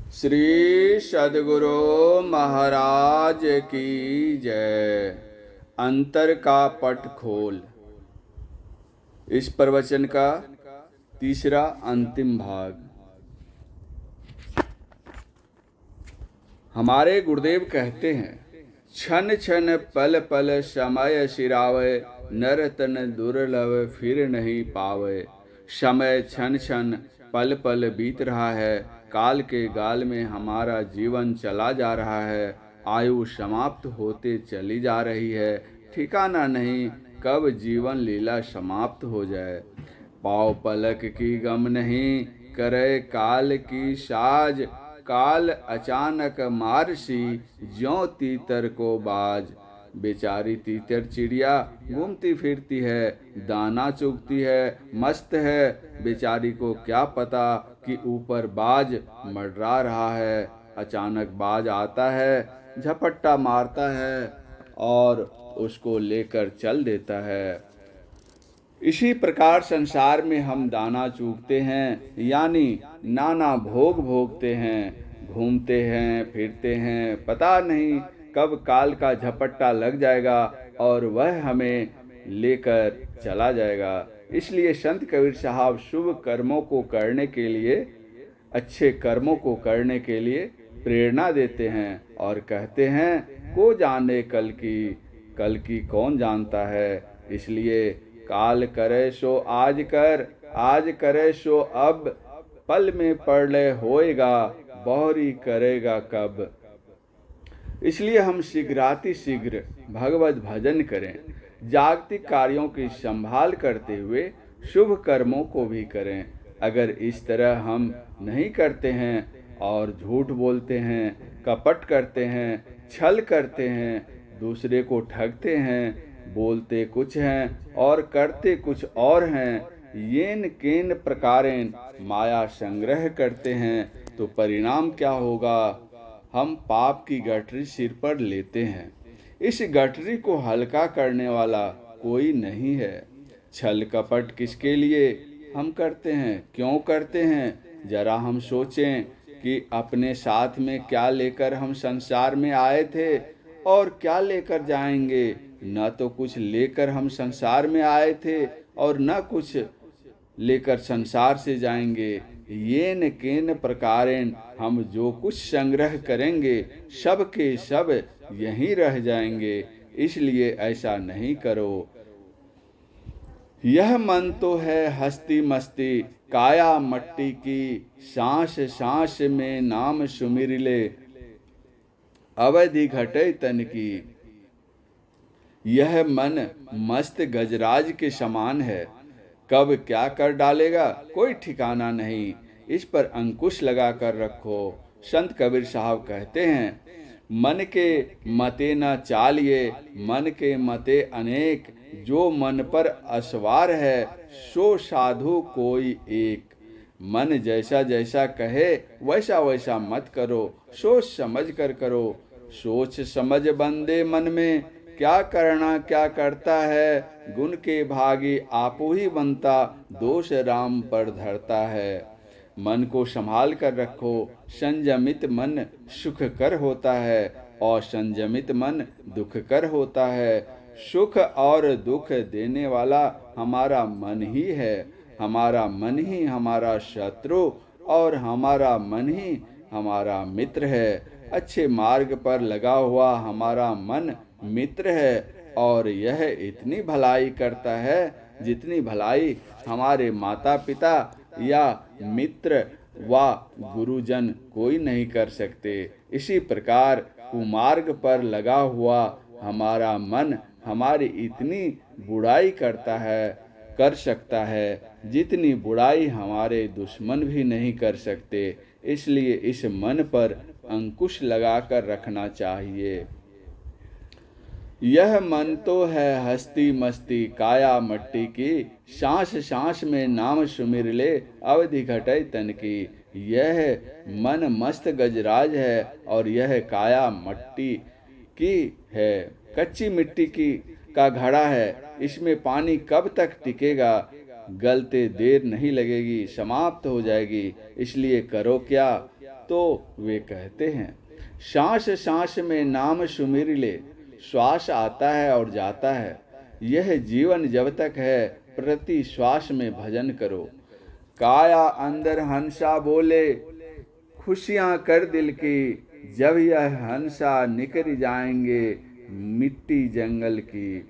श्री सद्गुरु महाराज की जय। अंतर का पट खोल। इस प्रवचन का तीसरा अंतिम भाग। हमारे गुरुदेव कहते हैं, क्षण क्षण पल पल समय सिरावे, नर तन दुर्लभ फिर नहीं पावे। समय क्षण क्षण पल पल बीत रहा है, काल के गाल में हमारा जीवन चला जा रहा है। आयु समाप्त होते चली जा रही है, ठिकाना नहीं कब जीवन लीला समाप्त हो जाए। पाँव पलक की गम नहीं, करे काल की साज। काल अचानक मारसी, ज्यों तीतर को बाज। बेचारी तीतर चिड़िया घूमती फिरती है, दाना चुगती है, मस्त है। बेचारी को क्या पता कि ऊपर बाज मंडरा रहा है। अचानक बाज आता है, झपट्टा मारता है और उसको लेकर चल देता है। इसी प्रकार संसार में हम दाना चूगते हैं, यानी नाना भोग भोगते हैं, घूमते हैं, फिरते हैं। पता नहीं कब काल का झपट्टा लग जाएगा और वह हमें लेकर चला जाएगा। इसलिए संत कबीर साहब शुभ कर्मों को करने के लिए, अच्छे कर्मों को करने के लिए प्रेरणा देते हैं और कहते हैं, को जाने कल की कौन जानता है। इसलिए काल करे सो आज कर, आज करे सो अब। पल में प्रलय होएगा, बहुरी करेगा कब। इसलिए हम शीघ्रातिशीघ्र भगवत भजन करें, जागतिक कार्यों की संभाल करते हुए शुभ कर्मों को भी करें। अगर इस तरह हम नहीं करते हैं और झूठ बोलते हैं, कपट करते हैं, छल करते हैं, दूसरे को ठगते हैं, बोलते कुछ हैं और करते कुछ और हैं, येन केन प्रकारेण माया संग्रह करते हैं, तो परिणाम क्या होगा। हम पाप की गठरी सिर पर लेते हैं। इस गठरी को हल्का करने वाला कोई नहीं है। छल कपट किसके लिए हम करते हैं, क्यों करते हैं। जरा हम सोचें कि अपने साथ में क्या लेकर हम संसार में आए थे और क्या लेकर जाएंगे। न तो कुछ लेकर हम संसार में आए थे और न कुछ लेकर संसार से जाएंगे। येन केन प्रकारेण हम जो कुछ संग्रह करेंगे, सब के सब यहीं रह जाएंगे। इसलिए ऐसा नहीं करो। यह मन तो है हस्ती मस्ती, काया मट्टी की। सांस सांस में नाम सुमिर ले, अवधि घटे तन की। यह मन मस्त गजराज के समान है, कब क्या कर डालेगा कोई ठिकाना नहीं। इस पर अंकुश लगा कर रखो। संत कबीर साहब कहते हैं, मन के मते न चालिए, मन के मते अनेक। जो मन पर असवार है, सो साधु कोई एक। मन जैसा जैसा कहे वैसा वैसा मत करो, सोच समझ कर करो। सोच समझ बंदे मन में, क्या करना क्या करता है। गुण के भागी आपो ही बनता, दोष राम पर धरता है। मन को संभाल कर रखो। संयमित मन सुखकर होता है और संयमित मन दुखकर होता है। सुख और दुख देने वाला हमारा मन ही है। हमारा मन ही हमारा शत्रु और हमारा मन ही हमारा मित्र है। अच्छे मार्ग पर लगा हुआ हमारा मन मित्र है और यह इतनी भलाई करता है जितनी भलाई हमारे माता पिता या मित्र व गुरुजन कोई नहीं कर सकते। इसी प्रकार कुमार्ग पर लगा हुआ हमारा मन हमारी इतनी बुराई कर सकता है जितनी बुराई हमारे दुश्मन भी नहीं कर सकते। इसलिए इस मन पर अंकुश लगाकर रखना चाहिए। यह मन तो है हस्ती मस्ती, काया मट्टी की। सांस सांस में नाम सुमिर ले, अवधि घटे तन की। यह मन मस्त गजराज है और यह काया मट्टी की है, कच्ची मिट्टी की का घड़ा है। इसमें पानी कब तक टिकेगा, गलते देर नहीं लगेगी, समाप्त हो जाएगी। इसलिए करो क्या, तो वे कहते हैं, सांस सांस में नाम सुमिर ले, श्वास आता है और जाता है, यह जीवन जब तक है, प्रति श्वास में भजन करो। काया अंदर हंसा बोले, खुशियां कर दिल की, जब यह हंसा निकल जाएंगे मिट्टी जंगल की।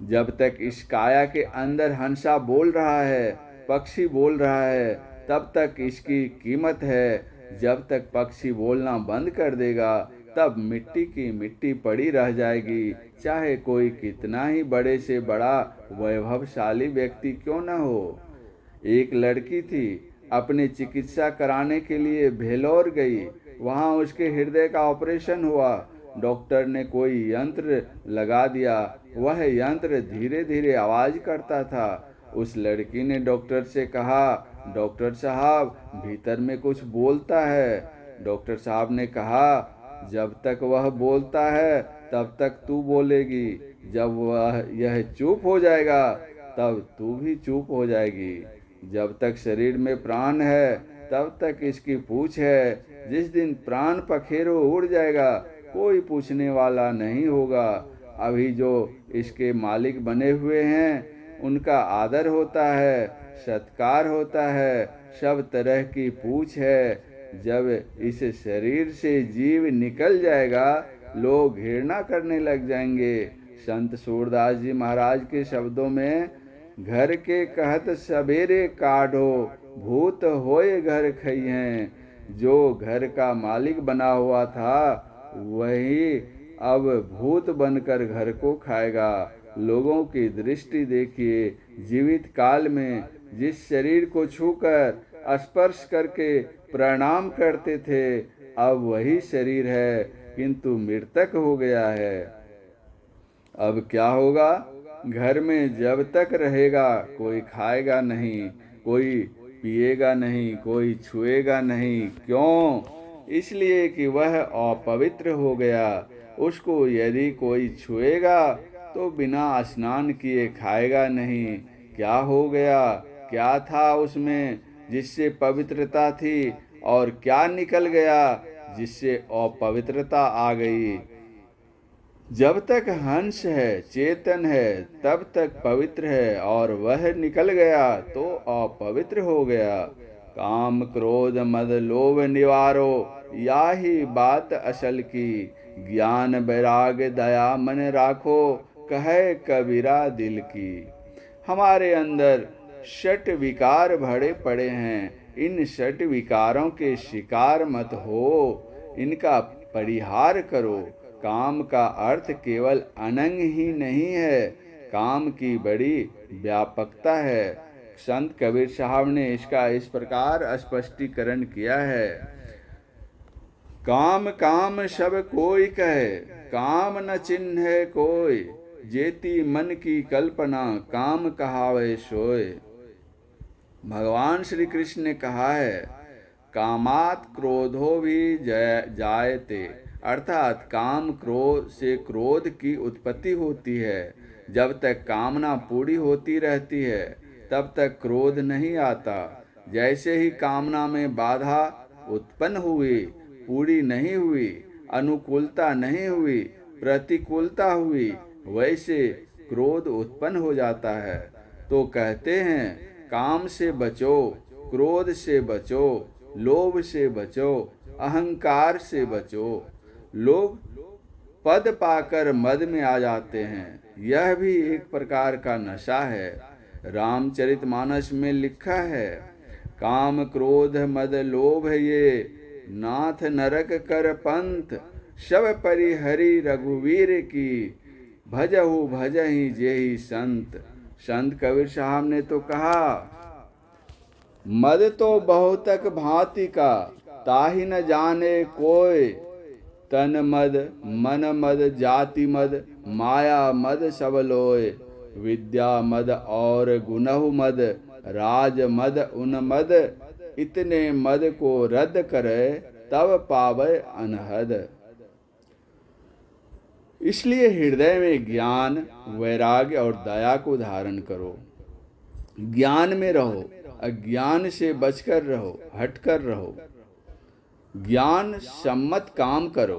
जब तक इस काया के अंदर हंसा बोल रहा है, पक्षी बोल रहा है, तब तक इसकी कीमत है। जब तक पक्षी बोलना बंद कर देगा, तब मिट्टी की मिट्टी पड़ी रह जाएगी, चाहे कोई कितना ही बड़े से बड़ा वैभवशाली व्यक्ति क्यों न हो। एक लड़की थी, अपनी चिकित्सा कराने के लिए भेलोर गई। वहाँ उसके हृदय का ऑपरेशन हुआ। डॉक्टर ने कोई यंत्र लगा दिया। वह यंत्र धीरे धीरे आवाज करता था। उस लड़की ने डॉक्टर से कहा, डॉक्टर साहब, भीतर में कुछ बोलता है। डॉक्टर साहब ने कहा, जब तक वह बोलता है तब तक तू बोलेगी, जब वह यह चुप हो जाएगा तब तू भी चुप हो जाएगी। जब तक शरीर में प्राण है तब तक इसकी पूछ है, जिस दिन प्राण पखेरु उड़ जाएगा कोई पूछने वाला नहीं होगा। अभी जो इसके मालिक बने हुए हैं उनका आदर होता है, सत्कार होता है, सब तरह की पूछ है। जब इस शरीर से जीव निकल जाएगा लोग घृणा करने लग जाएंगे। संत सूरदास जी महाराज के शब्दों में, घर के कहत सवेरे काढ़ो, भूत होए घर खइहें। जो घर का मालिक बना हुआ था वही अब भूत बनकर घर को खाएगा। लोगों की दृष्टि देखिए, जीवित काल में जिस शरीर को छूकर स्पर्श करके प्रणाम करते थे, अब वही शरीर है किंतु मृतक हो गया है। अब क्या होगा? घर में जब तक रहेगा कोई खाएगा नहीं, कोई पिएगा नहीं, कोई छुएगा नहीं। क्यों? इसलिए कि वह अपवित्र हो गया। उसको यदि कोई छुएगा तो बिना स्नान किए खाएगा नहीं। क्या हो गया? क्या था उसमें जिससे पवित्रता थी, और क्या निकल गया जिससे अपवित्रता आ गई? जब तक हंस है, चेतन है, तब तक पवित्र है, और वह निकल गया तो अपवित्र हो गया। काम क्रोध मद लोभ निवारो, याही बात असल की। ज्ञान वैराग दया मन राखो, कहे कबीरा दिल की। हमारे अंदर षट विकार भरे पड़े हैं। इन षट विकारों के शिकार मत हो, इनका परिहार करो। काम का अर्थ केवल अनंग ही नहीं है, काम की बड़ी व्यापकता है। संत कबीर साहब ने इसका इस प्रकार स्पष्टीकरण किया है। काम काम सब कोई कहे, काम न चिन्ह कोई। जेती मन की कल्पना, काम कहावे सोए। भगवान श्री कृष्ण ने कहा है, कामात क्रोधो भी जायते, अर्थात काम क्रोध से क्रोध की उत्पत्ति होती है। जब तक कामना पूरी होती रहती है तब तक क्रोध नहीं आता। जैसे ही कामना में बाधा उत्पन्न हुई, पूरी नहीं हुई, अनुकूलता नहीं हुई, प्रतिकूलता हुई, वैसे क्रोध उत्पन्न हो जाता है। तो कहते हैं, काम से बचो, क्रोध से बचो, लोभ से बचो, अहंकार से बचो। लोग पद पाकर मद में आ जाते हैं, यह भी एक प्रकार का नशा है। रामचरितमानस में लिखा है, काम क्रोध मद लोभ ये, नाथ नरक कर पंथ, सब परिहरि रघुवीर की। भजहु भजहि जेहि संत। संत कबीर साहब ने तो कहा, मद तो बहुतक भांति का, ताहि न जाने कोय। तन मद, मन मद, जाति मद, माया मद सब लोय। विद्या मद और गुणहु मद, राज मद उन मद। इतने मद को रद्द करे, तब पावे अनहद। इसलिए हृदय में ज्ञान, वैराग्य और दया को धारण करो। ज्ञान में रहो, अज्ञान से बचकर रहो, हटकर रहो। ज्ञान सम्मत काम करो,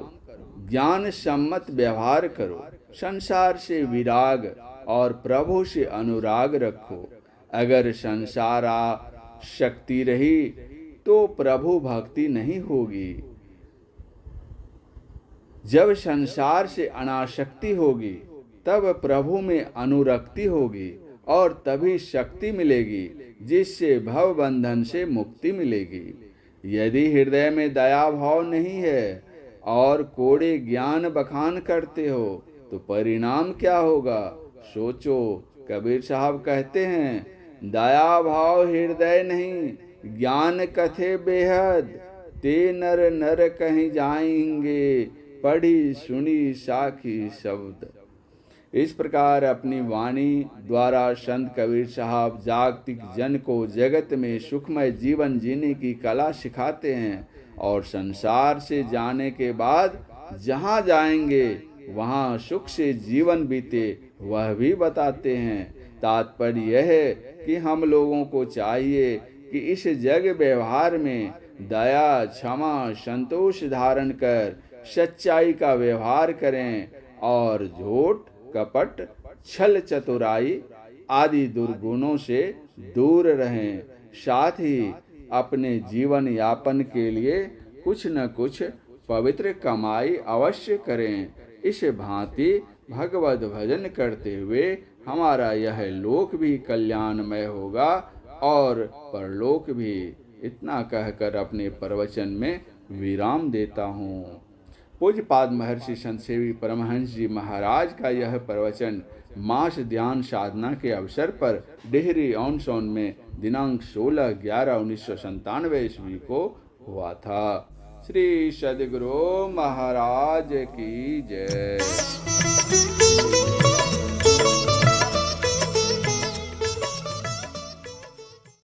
ज्ञान सम्मत व्यवहार करो, संसार से विराग और प्रभु से अनुराग रखो। अगर संसार शक्ति रही तो प्रभु भक्ति नहीं होगी। जब संसार से अनासक्ति होगी तब प्रभु में अनुरक्ति होगी और तभी शक्ति मिलेगी, जिससे भव बंधन से मुक्ति मिलेगी। यदि हृदय में दया भाव नहीं है और कोड़े ज्ञान बखान करते हो तो परिणाम क्या होगा, सोचो। कबीर साहब कहते हैं, दया भाव हृदय नहीं, ज्ञान कथे बेहद, ते नर नर कहीं जाएंगे, पढ़ी सुनी साखी शब्द। इस प्रकार अपनी वाणी द्वारा संत कबीर साहब जागतिक जन को जगत में सुखमय जीवन जीने की कला सिखाते हैं और संसार से जाने के बाद जहाँ जाएंगे वहाँ सुख से जीवन बीते वह भी बताते हैं। तात्पर्य यह है कि हम लोगों को चाहिए कि इस जग व्यवहार में दया, क्षमा, संतोष धारण कर सच्चाई का व्यवहार करें और झूठ, कपट, छल, चतुराई आदि दुर्गुणों से दूर रहें। साथ ही अपने जीवन यापन के लिए कुछ न कुछ पवित्र कमाई अवश्य करें। इस भांति भगवत भजन करते हुए हमारा यह लोक भी कल्याणमय होगा और परलोक भी। इतना कहकर अपने प्रवचन में विराम देता हूँ। पूज्यपाद महर्षि संत सेवी परमहंस जी महाराज का यह प्रवचन मास ध्यान साधना के अवसर पर डेहरी ऑन सोन में दिनांक 16/11/1997 ईस्वी को हुआ था। श्री सद्गुरु महाराज की जय।